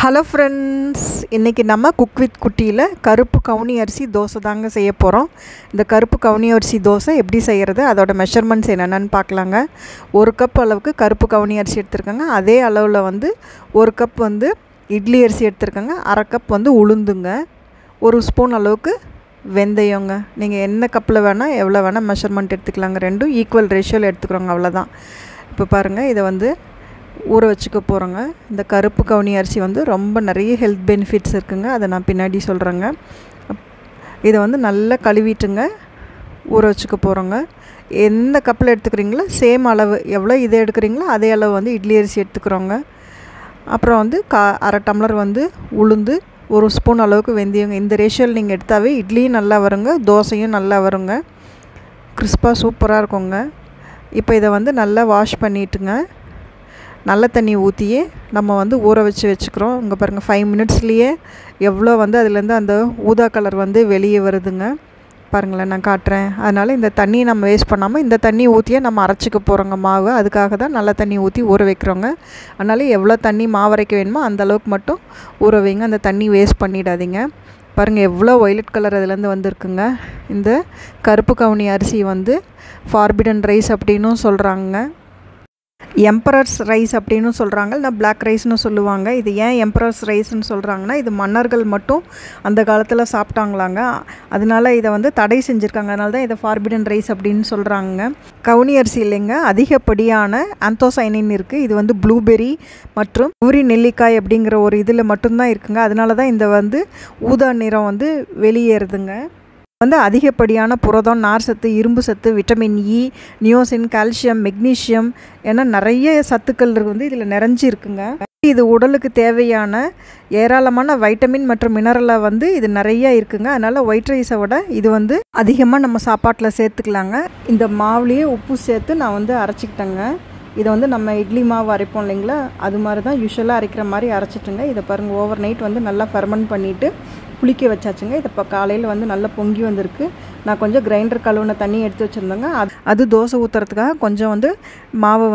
Hello friends, இன்றைக்கி நம்ம cook with குட்டியில் கருப்பு கவுனி அரிசி தோசை தாங்க செய்ய போகிறோம். இந்த கருப்பு கவுனி அரிசி தோசை எப்படி செய்கிறது, அதோட மெஷர்மெண்ட்ஸ் என்னென்னு பார்க்கலாங்க. 1 கப் அளவுக்கு கருப்பு கவுனி அரிசி எடுத்துருக்கேங்க. அதே அளவில் 1 கப் இட்லி அரிசி எடுத்துருக்கேங்க. 1/2 கப் உளுந்துங்க, 1 ஸ்பூன் அளவுக்கு வெந்தயங்க. நீங்கள் என்ன கப்பில் வேணால் எவ்வளோ வேணால் மெஷர்மெண்ட் எடுத்துக்கலாங்க. ரெண்டும் ஈக்குவல் ரேஷியோவில் எடுத்துக்கிறோங்க, அவ்வளோதான். இப்போ பாருங்கள், இதை ஊற வச்சுக்க போகிறோங்க. இந்த கருப்பு கவுனி அரிசி ரொம்ப நிறைய ஹெல்த் பெனிஃபிட்ஸ் இருக்குங்க. அதை நான் பின்னாடி சொல்கிறேங்க. இதை நல்லா கழுவிட்டுங்க ஊற வச்சுக்க போகிறோங்க. எந்த கப்பில் எடுத்துக்கிறீங்களோ சேம் அளவு, எவ்வளோ இதை எடுக்கிறீங்களோ அதே அளவு இட்லி அரிசி எடுத்துக்கிறோங்க. அப்புறம் 1/2 டம்ளர் உளுந்து, 1 ஸ்பூன் அளவுக்கு வெந்தயங்க. இந்த ரேஷியோவில் நீங்கள் எடுத்தாவே இட்லியும் நல்லா வருங்க, தோசையும் நல்லா வருங்க, கிறிஸ்பாக சூப்பராக இருக்குங்க. இப்போ இதை நல்லா வாஷ் பண்ணிவிட்டுங்க நல்ல தண்ணி ஊற்றியே நம்ம ஊற வச்சுக்கிறோம். இங்கே பாருங்கள், 5 மினிட்ஸ்லேயே எவ்வளோ அதுலேருந்து அந்த ஊதா கலர் வெளியே வருதுங்க. பாருங்களேன், நான் காட்டுறேன். அதனால் இந்த தண்ணியை நம்ம வேஸ்ட் பண்ணாமல் இந்த தண்ணி ஊற்றியே நம்ம அரைச்சிக்க போகிறோங்க மாவு. அதுக்காக தான் நல்ல தண்ணி ஊற்றி ஊற வைக்கிறோங்க. அதனால் எவ்வளோ தண்ணி மாவு அரைக்க வேணுமோ அந்தளவுக்கு மட்டும் ஊற வைங்க. அந்த தண்ணி வேஸ்ட் பண்ணிடாதீங்க. பாருங்கள், எவ்வளோ ஒய்லட் கலர் அதுலேருந்து வந்திருக்குங்க. இந்த கருப்பு கவுனி அரிசி ஃபார்பிடன் ரைஸ் அப்படின்னும் சொல்கிறாங்க, எம்பரர்ஸ் ரைஸ் அப்படின்னு சொல்கிறாங்க, இல்லை பிளாக் ரைஸ்னு சொல்லுவாங்க. இது ஏன் எம்பரர்ஸ் ரைஸ்ன்னு சொல்கிறாங்கன்னா, இது மன்னர்கள் மட்டும் அந்த காலத்தில் சாப்பிட்டாங்களாங்க. அதனால இதை தடை செஞ்சுருக்காங்க. அதனால தான் இதை ஃபார்பிடன் ரைஸ் அப்படின்னு சொல்கிறாங்க. கவுனி அரிசி இல்லைங்க, அதிகப்படியான ஆந்தோசைனின் இருக்குது. இது ப்ளூபெர்ரி மற்றும் ஊரி நெல்லிக்காய் அப்படிங்கிற ஒரு இதில் மட்டும்தான் இருக்குங்க. அதனால தான் இந்த ஊதா நிறம் வெளியேறுதுங்க. அதிகப்படியான புரதம், நார் சத்து, இரும்பு சத்து, vitamin E, niacin, calcium, magnesium என நிறைய சத்துக்கள் இதில் நிறைஞ்சி இருக்குங்க. இது உடலுக்கு தேவையான ஏராளமான வைட்டமின் மற்றும் மினரலை இது நிறைய இருக்குங்க. அதனால் ஒயிட் ரைஸை விட இது அதிகமாக நம்ம சாப்பாட்டில் சேர்த்துக்கலாங்க. இந்த மாவுலேயே உப்பு சேர்த்து நான் அரைச்சிக்கிட்டேங்க. இதை நம்ம இட்லி மாவு அரைப்போம் இல்லைங்களா, அது மாதிரி தான் யூஸ்வலாக அரைக்கிற மாதிரி அரைச்சிட்டுங்க. இதை பாருங்கள், ஓவர் நைட் நல்லா ஃபெர்மெண்ட் பண்ணிவிட்டு புளிக்க வச்சாச்சுங்க. இதை இப்போ காலையில் நல்லா பொங்கி வந்திருக்கு. நான் கொஞ்சம் கிரைண்டர் கழுவுன தண்ணி எடுத்து வச்சுருந்தேங்க. அது தோசை ஊற்றுறதுக்காக கொஞ்சம் மாவை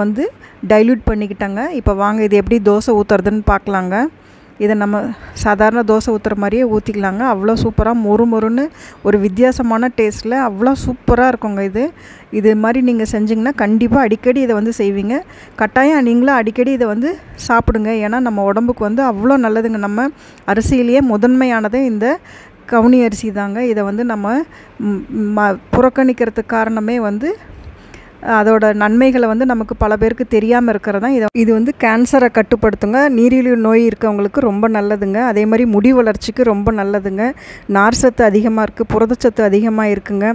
டைல்யூட் பண்ணிக்கிட்டாங்க. இப்போ வாங்க இது எப்படி தோசை ஊற்றுறதுன்னு பார்க்கலாங்க. இதை நம்ம சாதாரண தோசை ஊற்றுற மாதிரியே ஊற்றிக்கலாங்க. அவ்வளோ சூப்பராக மொறுன்னு ஒரு வித்தியாசமான டேஸ்ட்டில் அவ்வளோ சூப்பராக இருக்குங்க. இது மாதிரி நீங்கள் செஞ்சிங்கன்னா கண்டிப்பாக அடிக்கடி இதை செய்வீங்க. கட்டாயம் நீங்களும் அடிக்கடி இதை சாப்பிடுங்க. ஏன்னா நம்ம உடம்புக்கு அவ்வளோ நல்லதுங்க. நம்ம அரிசியிலேயே முதன்மையானது இந்த கவுனி அரிசி தாங்க. இதை நம்ம புறக்கணிக்கிறதுக்கு காரணமே அதோட நன்மைகளை நமக்கு பல பேருக்கு தெரியாமல் இருக்கிறதா. இது கேன்சரை கட்டுப்படுத்துங்க. நீரிழிவு நோய் இருக்கவங்களுக்கு ரொம்ப நல்லதுங்க. அதே மாதிரி முடி வளர்ச்சிக்கு ரொம்ப நல்லதுங்க. நார் சத்து அதிகமாக இருக்குது, புரதச்சத்து அதிகமாக இருக்குங்க.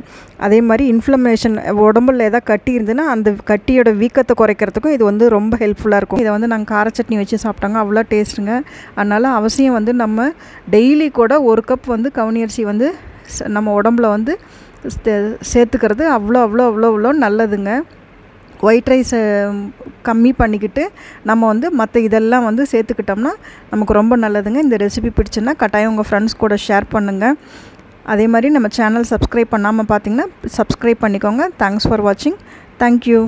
அதே மாதிரி இன்ஃப்ளமேஷன், உடம்புல ஏதாவது கட்டி இருந்ததுன்னா அந்த கட்டியோட வீக்கத்தை குறைக்கிறதுக்கும் இது ரொம்ப ஹெல்ப்ஃபுல்லாக இருக்கும். இதை நாங்கள் கார சட்னி வச்சு சாப்பிட்டாங்க, அவ்வளோ டேஸ்ட்டுங்க. அதனால் அவசியம் நம்ம டெய்லி கூட 1 கப் கவுனி அரிசி நம்ம உடம்புல சேர்த்துக்கிறது அவ்வளோ நல்லதுங்க. ஒயிட் ரைஸை கம்மி பண்ணிக்கிட்டு நம்ம மற்ற இதெல்லாம் சேர்த்துக்கிட்டோம்னா நமக்கு ரொம்ப நல்லதுங்க. இந்த ரெசிபி பிடிச்சுன்னா கட்டாயம் உங்கள் ஃப்ரெண்ட்ஸ் கூட ஷேர் பண்ணுங்கள். அதே மாதிரி நம்ம சேனல் சப்ஸ்கிரைப் பண்ணாமல் பார்த்தீங்கன்னா சப்ஸ்கிரைப் பண்ணிக்கோங்க. தேங்க்ஸ் ஃபார் வாட்சிங். தேங்க்யூ.